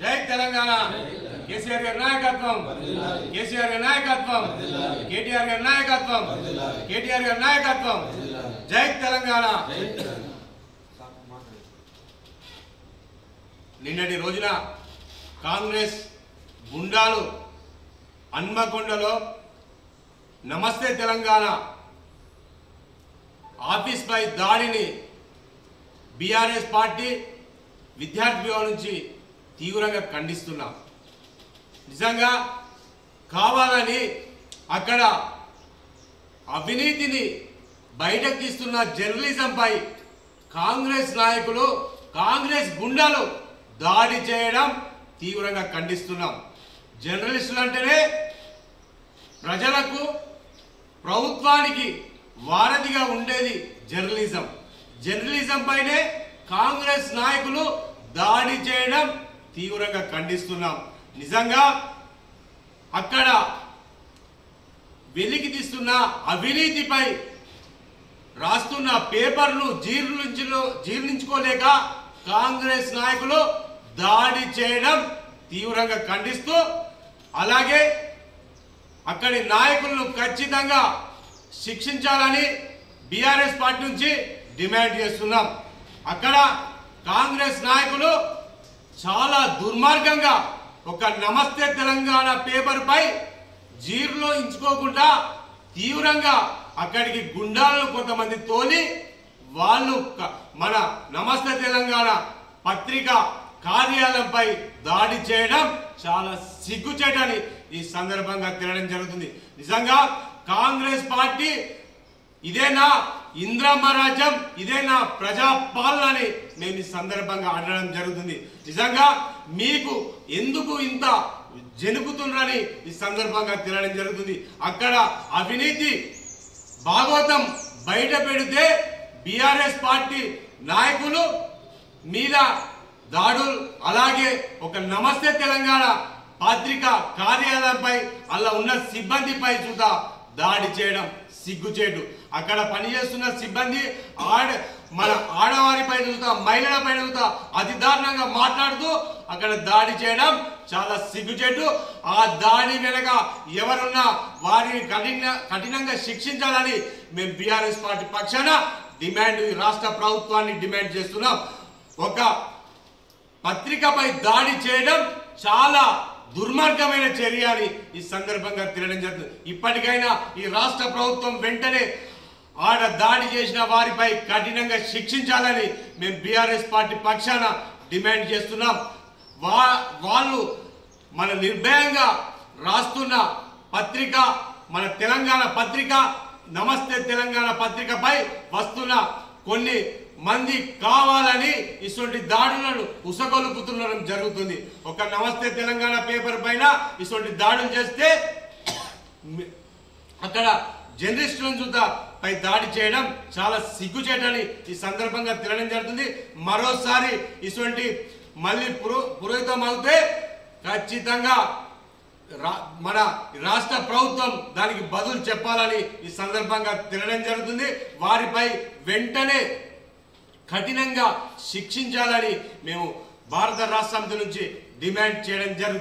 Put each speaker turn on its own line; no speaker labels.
జై తెలంగాణ కేసీఆర్ గారి నాయకత్వం కేసీఆర్ గారి నాయకత్వం కేటీఆర్ గారి నాయకత్వం కేటీఆర్ గారి నాయకత్వం జై తెలంగాణ నిన్నటి రోజున కాంగ్రెస్ గుండాలు హన్మకొండలో నమస్తే తెలంగాణ ఆఫీస్ పై దాడిని బీఆర్ఎస్ పార్టీ విద్యార్థి భవన్ నుంచి తీవ్రంగా ఖండిస్తున్నాం. నిజంగా కావాలని అక్కడ అవినీతిని బయటకు తీస్తున్న జర్నలిజంపై కాంగ్రెస్ నాయకులు కాంగ్రెస్ గుండాలు దాడి చేయడం తీవ్రంగా ఖండిస్తున్నాం. జర్నలిస్టులు అంటేనే ప్రజలకు ప్రభుత్వానికి వారధిగా ఉండేది జర్నలిజం పైనే కాంగ్రెస్ నాయకులు దాడి చేయడం తీవ్రంగా ఖండిస్తున్నాం. నిజంగా అక్కడ వెలికి తీస్తున్న అవినీతిపై రాస్తున్న పేపర్ను జీర్ణించుకోలేక కాంగ్రెస్ నాయకులు దాడి చేయడం తీవ్రంగా ఖండిస్తూ అలాగే అక్కడి నాయకులను ఖచ్చితంగా శిక్షించాలని బీఆర్ఎస్ పార్టీ నుంచి డిమాండ్ చేస్తున్నాం. అక్కడ కాంగ్రెస్ నాయకులు చాలా దుర్మార్గంగా ఒక నమస్తే తెలంగాణ పేపర్ పై జీర్ణించుకోకుండా తీవ్రంగా అక్కడికి గుండాలను కొంతమంది తోలి వాళ్ళు మన నమస్తే తెలంగాణ పత్రిక కార్యాలయంపై దాడి చేయడం చాలా సిగ్గుచేటని ఈ సందర్భంగా తెలియడం జరుగుతుంది. నిజంగా కాంగ్రెస్ పార్టీ ఇదేనా ఇంద్రమ్మ రాజ్యం, ఇదేనా ప్రజాపాలనని మేము ఈ సందర్భంగా అడగడం జరుగుతుంది. నిజంగా మీకు ఎందుకు ఇంత జనుకుతుండ్రని ఈ సందర్భంగా తెలియడం జరుగుతుంది. అక్కడ అవినీతి భాగవతం బయట పెడితే బీఆర్ఎస్ పార్టీ నాయకులు మీద దాడులు అలాగే ఒక నమస్తే తెలంగాణ పత్రిక కార్యాలయంపై అలా ఉన్న సిబ్బందిపై చూదా దాడి చేయడం సిగ్గుచేటు. అక్కడ పనిచేస్తున్న సిబ్బంది మన ఆడవారిపై చూస్తా మహిళలపై చూస్తా అతి దారుణంగా మాట్లాడుతూ అక్కడ దాడి చేయడం చాలా సిగ్గుచేటు. ఆ దాడి వెనక ఎవరున్నా వారిని కఠినంగా శిక్షించాలని మేము బీఆర్ఎస్ పార్టీ పక్షాన రాష్ట్ర ప్రభుత్వాన్ని డిమాండ్ చేస్తున్నాం. ఒక పత్రికపై దాడి చేయడం చాలా దుర్మార్గమైన చర్య అని ఈ సందర్భంగా తెలియడం జరుగుతుంది. ఇప్పటికైనా ఈ రాష్ట్ర ప్రభుత్వం వెంటనే దాడి చేసిన వారిపై కఠినంగా శిక్షించాలని మేము బీఆర్ఎస్ పార్టీ పక్షాన డిమాండ్ చేస్తున్నాం. వాళ్ళు మన నిర్భయంగా రాస్తున్న పత్రిక మన తెలంగాణ పత్రిక నమస్తే తెలంగాణ పత్రికపై వస్తున్న కొన్ని మంది కావాలని ఇటువంటి దాడులను ఉసగొలుపుతుండడం జరుగుతుంది. ఒక నమస్తే తెలంగాణ పేపర్ పైన ఇటువంటి దాడులు చేస్తే అక్కడ జర్నలిస్టులను పై దాడి చేయడం చాలా సిగ్గుచేటని ఈ సందర్భంగా తెలియడం జరుగుతుంది. మరోసారి ఇటువంటి మళ్ళీ పురోహితం అవుతే ఖచ్చితంగా మన రాష్ట్ర ప్రభుత్వం దానికి బదులు చెప్పాలని ఈ సందర్భంగా తెలియడం జరుగుతుంది. వారిపై వెంటనే కఠినంగా శిక్షించాలని మేము భారత రాష్ట్ర సమితి నుంచి డిమాండ్ చేయడం జరుగుతుంది.